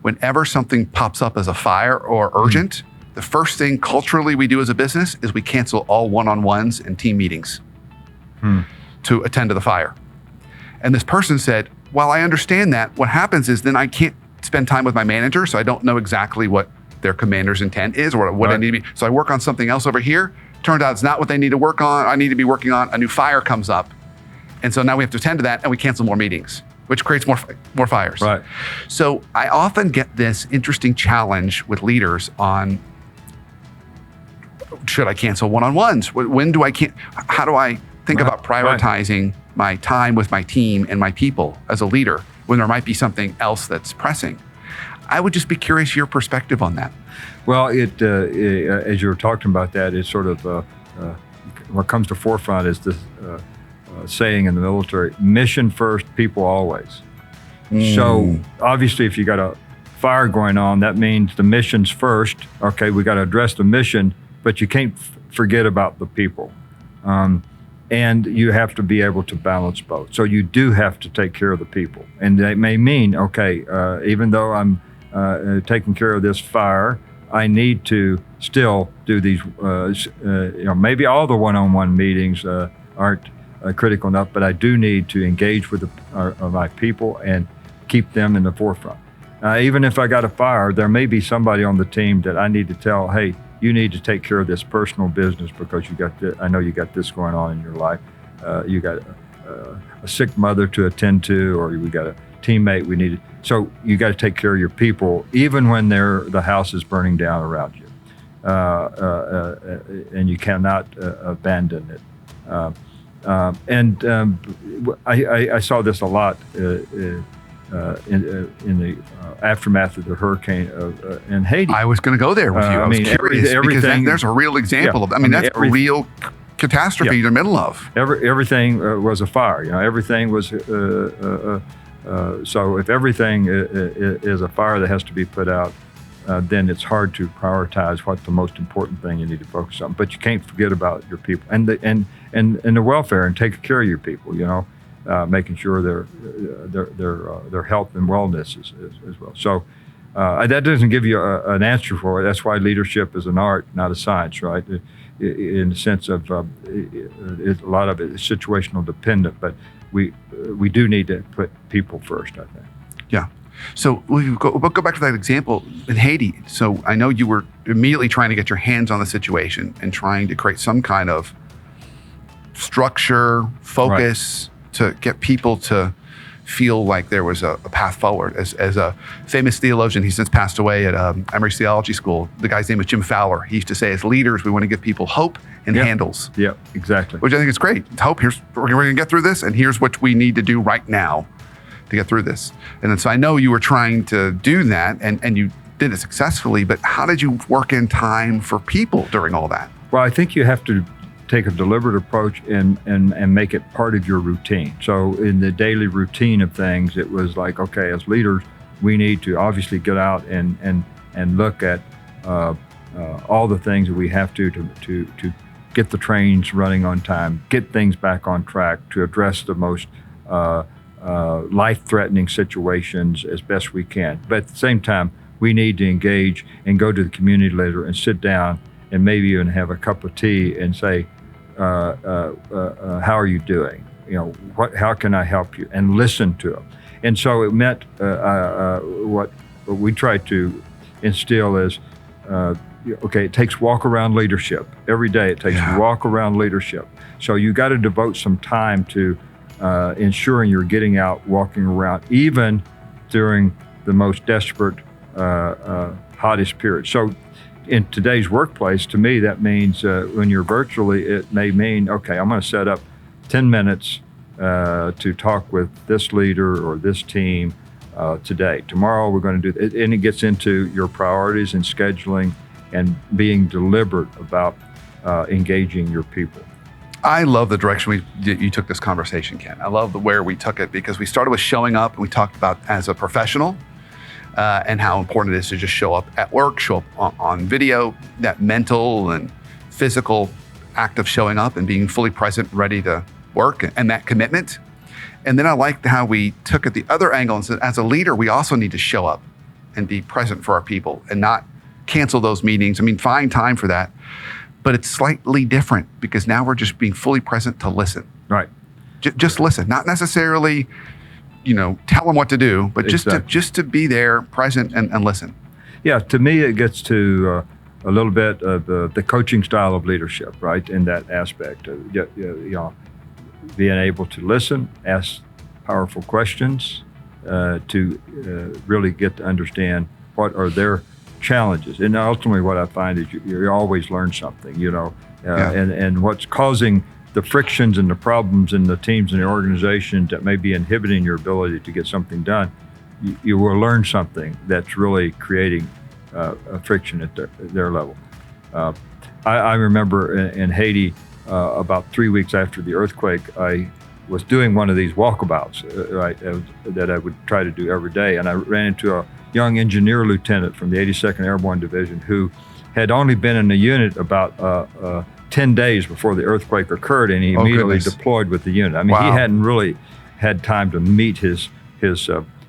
whenever something pops up as a fire or urgent, the first thing culturally we do as a business is we cancel all one-on-ones and team meetings to attend to the fire. And this person said, while I understand that, what happens is then I can't spend time with my manager, so I don't know exactly what their commander's intent is or what I need to be. So I work on something else over here. Turns out it's not what they need to work on. I need to be working on a new fire comes up. And so now we have to attend to that and we cancel more meetings, which creates more fires. Right. So I often get this interesting challenge with leaders on, should I cancel one-on-ones? When do I how do I think about prioritizing my time with my team and my people as a leader when there might be something else that's pressing? I would just be curious your perspective on that. Well, as you were talking about that, it's sort of what comes to forefront is this saying in the military: mission first, people always. So obviously, if you got a fire going on, that means the mission's first. Okay, we got to address the mission, but you can't forget about the people. And you have to be able to balance both. So you do have to take care of the people. And that may mean, okay, even though I'm taking care of this fire, I need to still do these, maybe all the one-on-one meetings aren't critical enough, but I do need to engage with my people and keep them in the forefront. Even if I got a fire, there may be somebody on the team that I need to tell, hey, you need to take care of this personal business because I know you got this going on in your life. You got a sick mother to attend to, or we got a teammate we need. So you got to take care of your people, even when the house is burning down around you, and you cannot abandon it. I saw this a lot in the aftermath of the hurricane in Haiti. I was going to go there with you. I was curious because there's a real example of. That's a real catastrophe you're in the middle of. Everything was a fire. Everything was. So if everything is a fire that has to be put out, then it's hard to prioritize what's the most important thing you need to focus on. But you can't forget about your people and the welfare and taking care of your people. Making sure their health and wellness as well. So that doesn't give you an answer for it. That's why leadership is an art, not a science, right? In the sense of a lot of it is situational dependent, but we do need to put people first, I think. Yeah. So we'll go back to that example in Haiti. So I know you were immediately trying to get your hands on the situation and trying to create some kind of structure, focus, to get people to feel like there was a path forward. As a famous theologian, he's since passed away at Emory's Theology School. The guy's name was Jim Fowler. He used to say, as leaders, we want to give people hope and handles. Yeah, exactly. Which I think is great. Hope, we're going to get through this, and here's what we need to do right now to get through this. And then, so I know you were trying to do that, and you did it successfully, but how did you work in time for people during all that? Well, I think you have to take a deliberate approach and make it part of your routine. So in the daily routine of things, it was like, okay, as leaders, we need to obviously get out and look at all the things that we have to get the trains running on time, get things back on track, to address the most life-threatening situations as best we can. But at the same time, we need to engage and go to the community leader and sit down and maybe even have a cup of tea and say, how are you doing? How can I help you? And listen to them. And so it meant what we tried to instill is, okay, it takes walk-around leadership. Every day it takes walk-around leadership. So you got to devote some time to ensuring you're getting out, walking around, even during the most desperate, hottest period. So in today's workplace, to me, that means when you're virtually, it may mean, okay, I'm going to set up 10 minutes to talk with this leader or this team today. Tomorrow we're going to do it. And it gets into your priorities and scheduling and being deliberate about engaging your people. I love the direction you took this conversation, Ken. I love where we took it, because we started with showing up, and we talked about as a professional, and how important it is to just show up at work, show up on video, that mental and physical act of showing up and being fully present, ready to work, and that commitment. And then I liked how we took it the other angle and said, as a leader, we also need to show up and be present for our people and not cancel those meetings. I mean, find time for that, but it's slightly different because now we're just being fully present to listen. Right. Just listen, not necessarily, tell them what to do, but just to be there, present and listen. Yeah, to me, it gets to a little bit of the coaching style of leadership, right? In that aspect, being able to listen, ask powerful questions, to really get to understand what are their challenges. And ultimately what I find is you always learn something, and what's causing the frictions and the problems in the teams and the organization that may be inhibiting your ability to get something done, you will learn something that's really creating a friction at their level. I remember in Haiti, about 3 weeks after the earthquake, I was doing one of these walkabouts, that I would try to do every day. And I ran into a young engineer lieutenant from the 82nd Airborne Division who had only been in the unit about 10 days before the earthquake occurred, and he immediately deployed with the unit. I mean, He hadn't really had time to meet his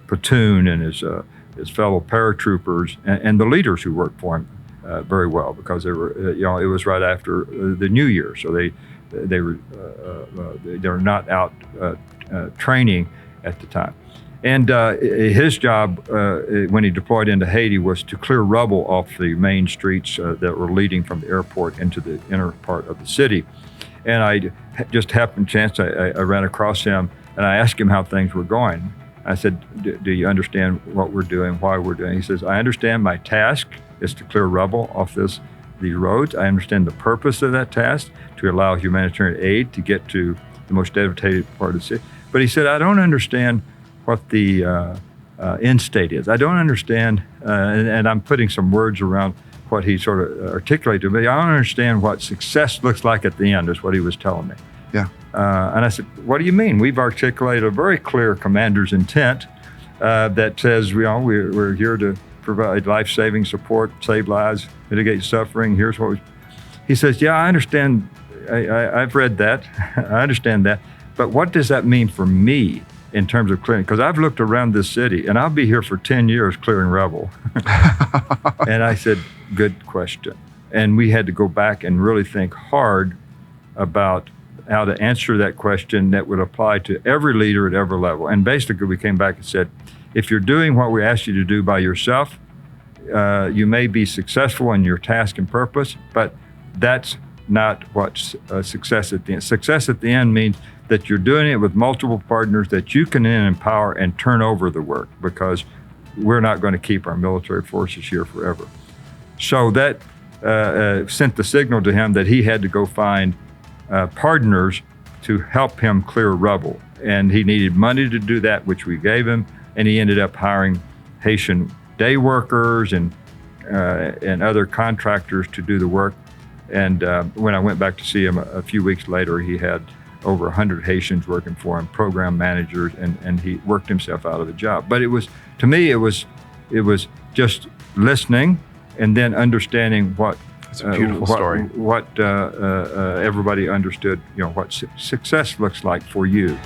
platoon and his fellow paratroopers and the leaders who worked for him very well, because they were, it was right after the New Year, so they were not out training at the time. And his job when he deployed into Haiti was to clear rubble off the main streets that were leading from the airport into the inner part of the city. And I just happened chance, I ran across him and I asked him how things were going. I said, do you understand what we're doing, why we're doing? He says, I understand my task is to clear rubble off these roads. I understand the purpose of that task, to allow humanitarian aid to get to the most devastated part of the city. But he said, I don't understand what the end state is. I don't understand, and I'm putting some words around what he sort of articulated to me. I don't understand what success looks like at the end, is what he was telling me. Yeah. And I said, what do you mean? We've articulated a very clear commander's intent that says, we're here to provide life-saving support, save lives, mitigate suffering. Here's what he says, yeah, I understand. I've read that. I understand that. But what does that mean for me in terms of clearing? Because I've looked around this city, and I'll be here for 10 years clearing rubble. And I said, good question. And we had to go back and really think hard about how to answer that question that would apply to every leader at every level. And basically, we came back and said, if you're doing what we asked you to do by yourself, you may be successful in your task and purpose, but that's not what's success at the end. Success at the end means that you're doing it with multiple partners that you can then empower and turn over the work, because we're not going to keep our military forces here forever. So that sent the signal to him that he had to go find partners to help him clear rubble. And he needed money to do that, which we gave him. And he ended up hiring Haitian day workers and other contractors to do the work. And when I went back to see him a few weeks later, he had over 100 Haitians working for him, program managers, and he worked himself out of the job. But to me, it was just listening and then understanding what It's a beautiful story. What everybody understood, what success looks like for you.